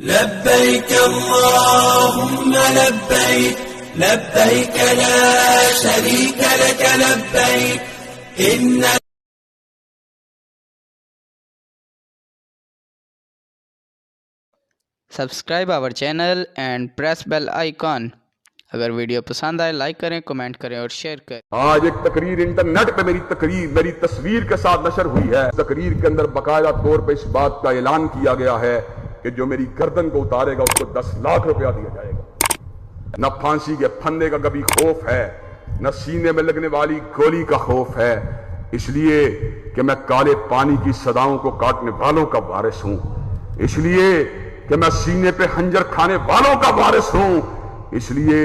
لبيك اللهم لبيك لبيك لا شريك لك لبيك إن subscribe our channel and press bell icon. اگر ویڈیو پسند آئے لائک کریں، کمنٹ کریں اور شیئر کریں۔ آج ایک تقریر انٹرنیٹ پہ میری تصویر کے ساتھ نشر ہوئی ہے۔ تقریر کے اندر باقاعدہ طور پہ اس بات کا اعلان کیا گیا ہے کہ جو میری گردن کو اتارے گا اس کو 10 لاکھ روپیہ دیا جائے گا۔ نہ پھانسی کے پھندے کا کبھی خوف ہے، نہ سینے میں لگنے والی گولی کا خوف ہے، اس لیے کہ میں کالے پانی کی صداؤں کو کاٹنے والوں کا وارث ہوں، اس لیے کہ میں سینے پہ خنجر کھانے والوں کا وارث ہوں، اس لیے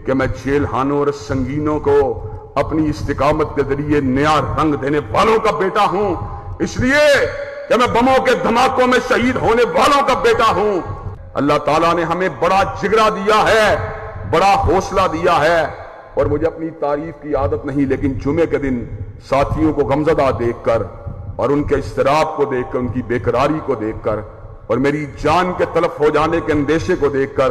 کہ میں جیل خانوں اور سنگینوں کو اپنی استقامت کے ذریعے نیا رنگ دینے والوں کا بیٹا ہوں، اس لیے کہ میں بموں کے دھماکوں میں شہید ہونے والوں کا بیٹا ہوں۔ اللہ تعالیٰ نے ہمیں بڑا جگرا دیا ہے، بڑا حوصلہ دیا ہے، اور مجھے اپنی تعریف کی عادت نہیں، لیکن جمعے کے دن ساتھیوں کو غمزدہ دیکھ کر اور ان کے اضطراب کو دیکھ کر، ان کی بے قراری کو دیکھ کر اور میری جان کے تلف ہو جانے کے اندیشے کو دیکھ کر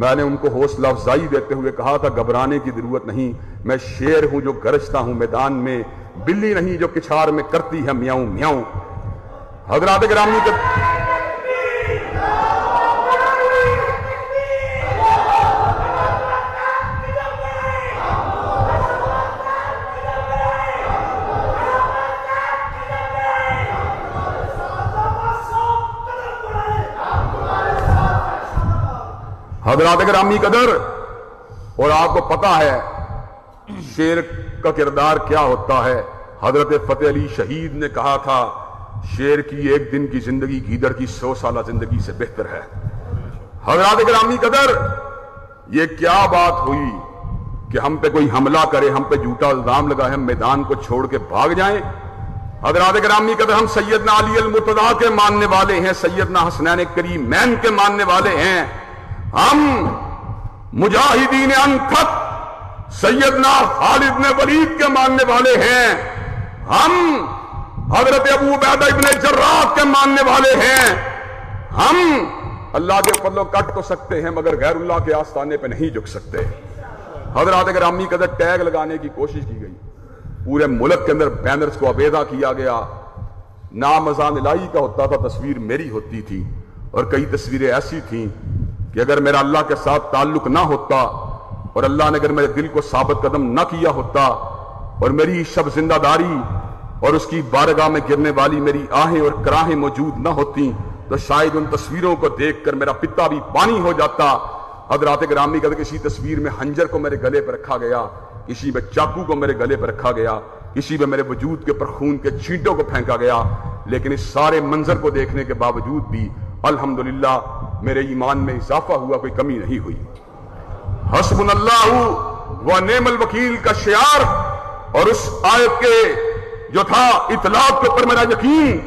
میں نے ان کو حوصلہ افزائی دیتے ہوئے کہا تھا گھبرانے کی ضرورت نہیں، میں شیر ہوں جو گرجتا ہوں میدان میں، بلی نہیں جو کچھار میں کرتی ہے میاؤں میاؤں۔ حضرات گرامی حضرات گرامی قدر، اور آپ کو پتا ہے شیر کا کردار کیا ہوتا ہے۔ حضرت فتح علی شہید نے کہا تھا شیر کی ایک دن کی زندگی گیدڑ کی 100 سالہ زندگی سے بہتر ہے۔ حضرات گرامی قدر، یہ کیا بات ہوئی کہ ہم پہ کوئی حملہ کرے، ہم پہ جھوٹا الزام لگائے، ہم میدان کو چھوڑ کے بھاگ جائیں؟ حضرات گرامی قدر، ہم سیدنا علی المرتضیٰ کے ماننے والے ہیں، سیدنا حسنین کریمین کے ماننے والے ہیں، ہم مجاہدین انتھک سیدنا خالد بن ولید کے ماننے والے ہیں، ہم حضرت ابو عبیدہ ابن جراح کے ماننے والے ہیں، ہم اللہ کے فضل و کٹ کو سکتے ہیں مگر غیر اللہ کے آستانے پہ نہیں جھک سکتے۔ حضرات گرامی قدر، ٹیگ لگانے کی کوشش کی گئی، پورے ملک کے اندر بینرز کو آویزہ کیا گیا، نام اذان الہی کا ہوتا تھا، تصویر میری ہوتی تھی، اور کئی تصویریں ایسی تھیں کہ اگر میرا اللہ کے ساتھ تعلق نہ ہوتا اور اللہ نے اگر میرے دل کو ثابت قدم نہ کیا ہوتا اور میری شب زندہ داری اور اس کی بارگاہ میں گرنے والی میری آہیں اور کراہیں موجود نہ ہوتی تو شاید ان تصویروں کو دیکھ کر میرا پتا بھی پانی ہو جاتا۔ حضرات گرامی کا کسی تصویر میں خنجر کو میرے گلے پہ رکھا گیا، کسی میں چاقو کو میرے گلے پہ رکھا گیا، کسی میں میرے وجود کے اوپر خون کے چھینٹوں کو پھینکا گیا، لیکن اس سارے منظر کو دیکھنے کے باوجود بھی الحمدللہ میرے ایمان میں اضافہ ہوا، کوئی کمی نہیں ہوئی۔ حسبنا اللہ و نعم الوکیل کا شعار اور اس آیت کے جو تھا اطلاق کے اوپر میرا یقین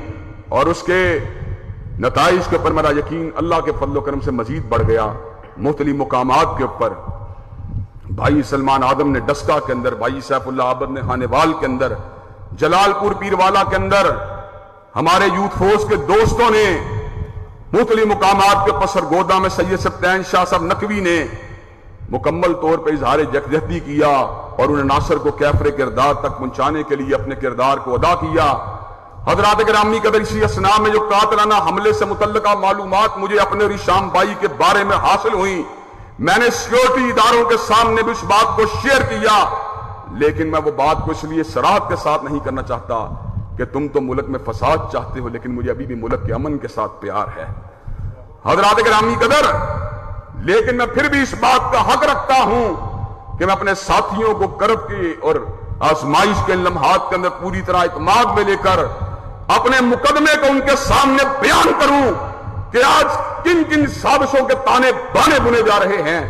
اور اس کے نتائج کے اوپر میرا یقین اللہ کے فضل و کرم سے مزید بڑھ گیا۔ مختلف مقامات کے اوپر بھائی سلمان آدم نے ڈسکا کے اندر، بھائی سیف اللہ عابد نے خانیوال کے اندر، جلال پور پیروالا کے اندر، ہمارے یوتھ فورس کے دوستوں نے مختلف مقامات کے اوپر، سرگودا میں سید سبطین شاہ صاحب نقوی نے مکمل طور پہ اظہار یکجہتی کیا اور انہیں ناصر کو کیفر کردار تک پہنچانے کے لیے اپنے کردار کو ادا کیا۔ حضرات گرامی قدر، اسی اسنا میں جو قاتلانہ حملے سے متعلقہ معلومات مجھے اپنے اور شام بھائی کے بارے میں حاصل ہوئی، میں نے سیکورٹی اداروں کے سامنے بھی اس بات کو شیئر کیا، لیکن میں وہ بات کو اس لیے صراحت کے ساتھ نہیں کرنا چاہتا کہ تم تو ملک میں فساد چاہتے ہو، لیکن مجھے ابھی بھی ملک کے امن کے ساتھ پیار ہے۔ حضرات گرامی قدر، لیکن میں پھر بھی اس بات کا حق رکھتا ہوں کہ میں اپنے ساتھیوں کو کرب کی اور آزمائش کے لمحات کے اندر پوری طرح اعتماد میں لے کر اپنے مقدمے کو ان کے سامنے بیان کروں کہ آج کن کن سازشوں کے تانے بانے بنے جا رہے ہیں۔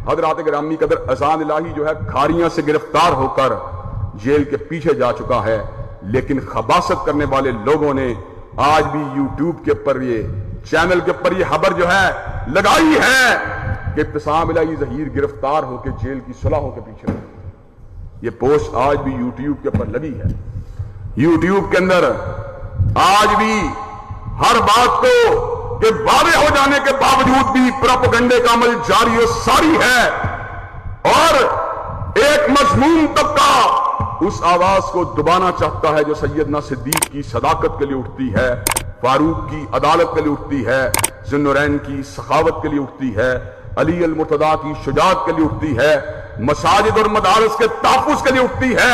حضرات گرامی قدر، اذان الہی جو ہے کھاریاں سے گرفتار ہو کر جیل کے پیچھے جا چکا ہے، لیکن خباثت کرنے والے لوگوں نے آج بھی یوٹیوب کے اوپر، یہ چینل کے اوپر یہ خبر جو ہے لگائی ہے کہ ابتسام الہی ظہیر گرفتار ہو کے جیل کی صلاحوں کے پیچھے رہی۔ یہ پوسٹ آج بھی یوٹیوب کے اوپر لگی ہے۔ یوٹیوب کے اندر آج بھی ہر بات کو کہ واضح ہو جانے کے باوجود بھی پروپیگنڈے کا عمل جاری و ساری ہے، اور ایک مذموم طبقہ اس آواز کو دبانا چاہتا ہے جو سیدنا صدیق کی صداقت کے لیے اٹھتی ہے، فاروق کی عدالت کے لیے اٹھتی ہے، ذو النورین کی سخاوت کے لیے اٹھتی ہے، علی المرتضیٰ کی شجاعت کے لیے اٹھتی ہے، مساجد اور مدارس کے تحفظ کے لیے اٹھتی ہے،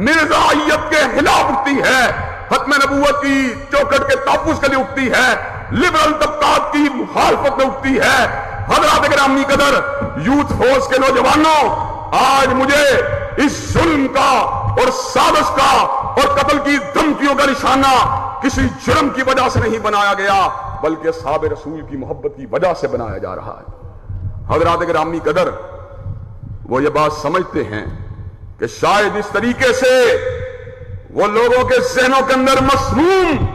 مرزائیت کے خلاف اٹھتی ہے، ختم نبوت کی چوکھٹ کے تحفظ کے لیے اٹھتی ہے، لبرل طبقات کی مخالفت میں اٹھتی ہے۔ حضرات گرامی قدر، یوتھ فورس کے نوجوانوں، آج مجھے اس ظلم کا اور سازش کا اور قتل کی دھمکیوں کا نشانہ کسی جرم کی وجہ سے نہیں بنایا گیا، بلکہ صحابہ رسول کی محبت کی وجہ سے بنایا جا رہا ہے۔ حضرات گرامی قدر، وہ یہ بات سمجھتے ہیں کہ شاید اس طریقے سے وہ لوگوں کے ذہنوں کے اندر مسموم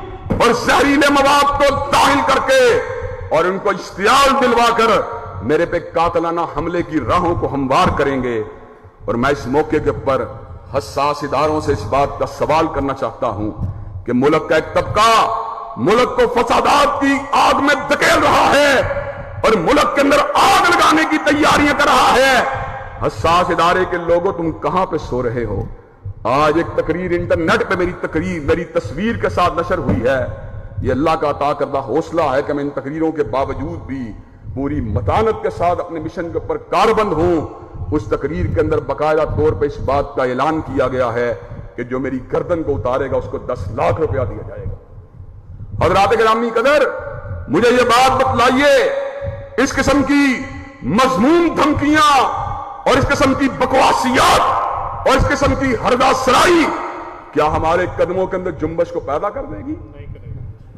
اور زہریلے مواد کو داخل کر کے اور ان کو اشتعال دلوا کر میرے پہ قاتلانہ حملے کی راہوں کو ہموار کریں گے۔ اور میں اس موقع کے اوپر حساس اداروں سے اس بات کا سوال کرنا چاہتا ہوں کہ ملک کا ایک طبقہ ملک کو فسادات کی آگ میں دھکیل رہا ہے اور ملک کے اندر آگ لگانے کی تیاریاں کر رہا ہے۔ حساس ادارے کے لوگوں، تم کہاں پہ سو رہے ہو؟ آج ایک تقریر انٹرنیٹ پہ میری تصویر کے ساتھ نشر ہوئی ہے۔ یہ اللہ کا عطا کردہ حوصلہ ہے کہ میں ان تقریروں کے باوجود بھی پوری متانت کے ساتھ اپنے مشن کے اوپر کاربند ہوں۔ اس تقریر کے اندر باقاعدہ طور پہ اس بات کا اعلان کیا گیا ہے کہ جو میری گردن کو اتارے گا اس کو 10 لاکھ روپیہ دیا جائے گا۔ حضرات گرامی قدر، مجھے یہ بات بتلائیے، اس قسم کی مذموم دھمکیاں اور اس قسم کی بکواسیات اور اس قسم کی ہردہ سرائی کیا ہمارے قدموں کے اندر جنبش کو پیدا کر دے گی؟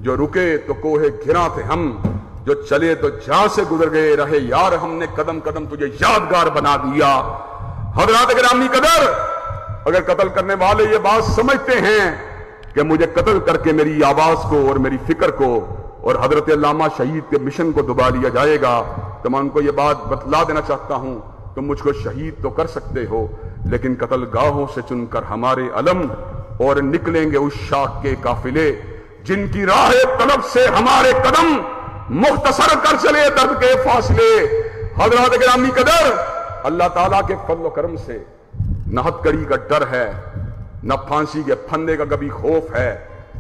جو رکے تو کوہ گھرا تھے ہم، جو چلے تو جہاں سے گزر گئے، رہے یار ہم نے قدم قدم تجھے یادگار بنا دیا۔ حضرات گرامی قدر، اگر قتل کرنے والے یہ بات سمجھتے ہیں کہ مجھے قتل کر کے میری آواز کو اور میری فکر کو اور حضرت علامہ شہید کے مشن کو دبا لیا جائے گا، تو میں ان کو یہ بات بتلا دینا چاہتا ہوں، تم مجھ کو شہید تو کر سکتے ہو، لیکن قتل گاہوں سے چن کر ہمارے علم اور نکلیں گے اس شاخ کے قافلے جن کی راہ طلب سے ہمارے قدم مختصر کر چلے درد کے فاصلے۔ حضرات گرامی قدر، اللہ تعالیٰ کے فضل و کرم سے نہ ہتھکڑی کا ڈر ہے، نہ پھانسی کے پھندے کا کبھی خوف ہے،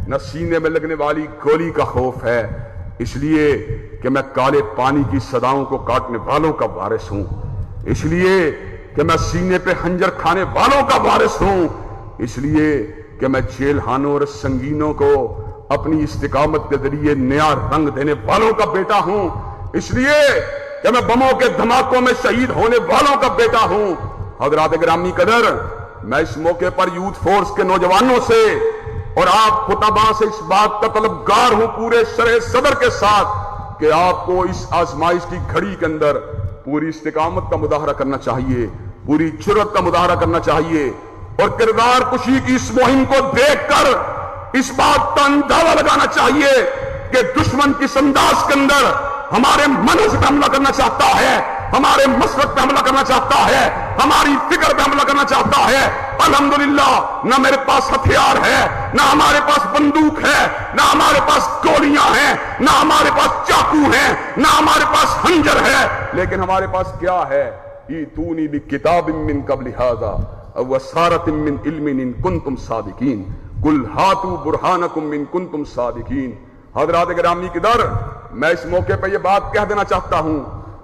نہ سینے میں لگنے والی گولی کا خوف ہے، اس لیے کہ میں کالے پانی کی صداؤں کو کاٹنے والوں کا وارث ہوں، اس لیے کہ میں سینے پہ خنجر کھانے والوں کا وارث ہوں، اس لیے کہ میں جیل خانوں اور سنگینوں کو اپنی استقامت کے ذریعے نیا رنگ دینے والوں کا بیٹا ہوں، اس لیے کہ میں بموں کے دھماکوں میں شہید ہونے والوں کا بیٹا ہوں۔ حضرات گرامی قدر، میں اس موقع پر یوتھ فورس کے نوجوانوں سے اور آپ خطباء سے اس بات کا طلبگار ہوں پورے شرح صدر کے ساتھ کہ آپ کو اس آزمائش کی گھڑی کے اندر پوری استقامت کا مظاہرہ کرنا چاہیے، پوری جرأت کا مظاہرہ کرنا چاہیے، اور کردار کشی کی اس مہم کو دیکھ کر اس بات کا اندازہ لگانا چاہیے کہ دشمن کس انداز کے اندر ہمارے منہج پہ حملہ کرنا چاہتا ہے، ہمارے مسلک پہ حملہ کرنا چاہتا ہے، ہماری فکر پہ حملہ کرنا چاہتا ہے۔ الحمدللہ نہ میرے پاس ہتھیار ہے، نہ ہمارے پاس بندوق ہے، نہ ہمارے پاس گولیاں ہیں، نہ ہمارے پاس چاقو ہیں، نہ ہمارے پاس خنجر ہے، لیکن ہمارے پاس کیا ہے؟ ایتونی بکتاب من قبل ھذا او اسارۃ من علم ان کنتم صادقین قل ہاتوا برہانکم ان کنتم صادقین۔ حضرات گرامی قدر، میں اس موقع پہ یہ بات کہہ دینا چاہتا ہوں،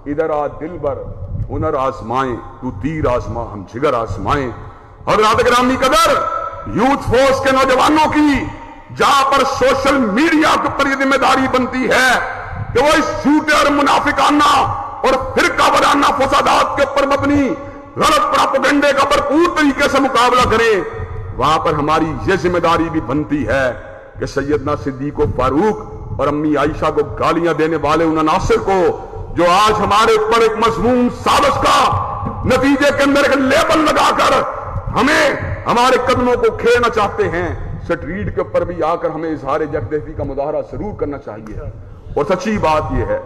ادھر آ دلبر ہنر آزمائیں، تو تیر آزما ہم جگر آزمائیں۔ حضرات گرامی قدر، یوتھ فورس کے نوجوانوں کی جہاں پر سوشل میڈیا کے اوپر یہ ذمہ داری بنتی ہے کہ وہ اس جھوٹے اور منافقانہ اور فرقہ وارانہ فسادات کے اوپر مبنی غلط پروپیگنڈے کا بھرپور طریقے سے مقابلہ کریں، وہاں پر ہماری یہ ذمہ داری بھی بنتی ہے کہ سیدنا صدیق و فاروق اور امی عائشہ کو گالیاں دینے والے ان عناصر کو جو آج ہمارے اوپر ایک مذموم سازش کا نتیجے کے اندر ایک لیبل لگا کر ہمیں ہمارے قدموں کو کھیرنا چاہتے ہیں، سٹریٹ کے اوپر بھی آ کر ہمیں اظہار یکجہتی کا مظاہرہ ضرور کرنا چاہیے۔ اور سچی بات یہ ہے،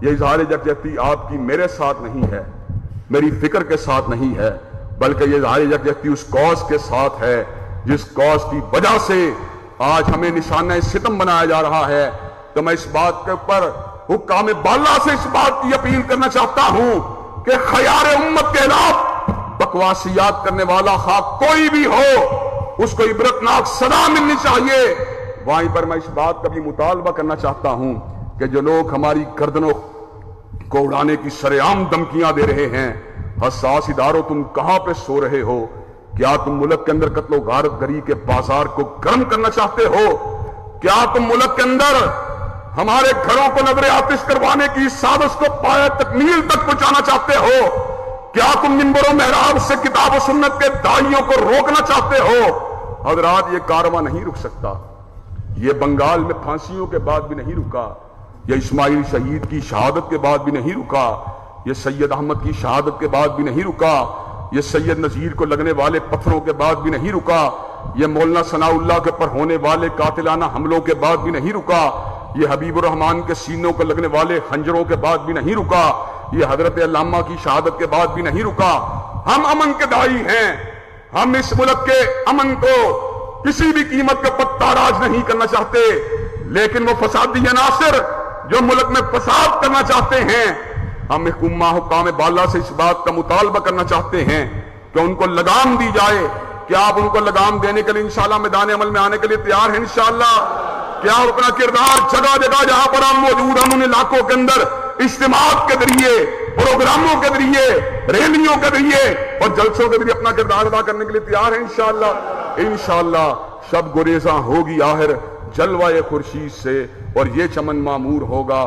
یہ اظہار یکجہتی آپ کی میرے ساتھ نہیں ہے، میری فکر کے ساتھ نہیں ہے، بلکہ یہ اظہار یکجہتی اس کاز کے ساتھ ہے جس کاز کی وجہ سے آج ہمیں نشانہ ستم بنایا جا رہا ہے۔ تو میں اس بات کے اوپر حکام بالا سے اس بات کی اپیل کرنا چاہتا ہوں کہ خیار امت کے خلاف بکواسیات کرنے والا خواہ کوئی بھی ہو اس کو عبرتناک سزا ملنی چاہیے۔ وہیں پر میں اس بات کا بھی مطالبہ کرنا چاہتا ہوں کہ جو لوگ ہماری گردنوں کو اڑانے کی سرعام دھمکیاں دے رہے ہیں، حساس اداروں تم کہاں پہ سو رہے ہو؟ کیا تم ملک کے اندر قتل و غارت گری کے بازار کو گرم کرنا چاہتے ہو؟ کیا تم ملک کے اندر ہمارے گھروں کو نظر آتش کروانے کی سازش کو پایہ تکمیل تک پہنچانا چاہتے ہو؟ کیا تم منبر و محراب سے کتاب و سنت کے داعیوں کو روکنا چاہتے ہو؟ حضرات، یہ کارواں نہیں رک سکتا۔ یہ بنگال میں پھانسیوں کے بعد بھی نہیں رکا، یہ اسماعیل شہید کی شہادت کے بعد بھی نہیں رکا، یہ سید احمد کی شہادت کے بعد بھی نہیں رکا، یہ سید نذیر کو لگنے والے پتھروں کے بعد بھی نہیں رکا، یہ مولانا ثناء اللہ کے پر ہونے والے قاتلانہ حملوں کے بعد بھی نہیں رکا، یہ حبیب الرحمان کے سینوں کو لگنے والے خنجروں کے بعد بھی نہیں رکا، یہ حضرت علامہ کی شہادت کے بعد بھی نہیں رکا۔ ہم امن کے داعی ہیں، ہم اس ملک کے امن کو کسی بھی قیمت کا پتہ راج نہیں کرنا چاہتے، لیکن وہ فسادی عناصر جو ملک میں فساد کرنا چاہتے ہیں، ہم حکام بالا سے اس بات کا مطالبہ کرنا چاہتے ہیں کہ ان کو لگام دی جائے۔ کیا آپ ان کو لگام دینے کے لیے انشاءاللہ میدان عمل میں آنے کے لیے تیار ہیں؟ انشاءاللہ کیا آپ اپنا کردار جگہ جگہ جہاں پر ہم موجود ہم ان علاقوں کے اندر اجتماعات کے ذریعے، پروگراموں کے ذریعے، ریلیوں کے ذریعے اور جلسوں کے ذریعے اپنا کردار ادا کرنے کے لیے تیار ہیں؟ انشاءاللہ انشاءاللہ شب گریزاں ہوگی آخر جلوہ خورشید سے اور یہ چمن معمور ہوگا۔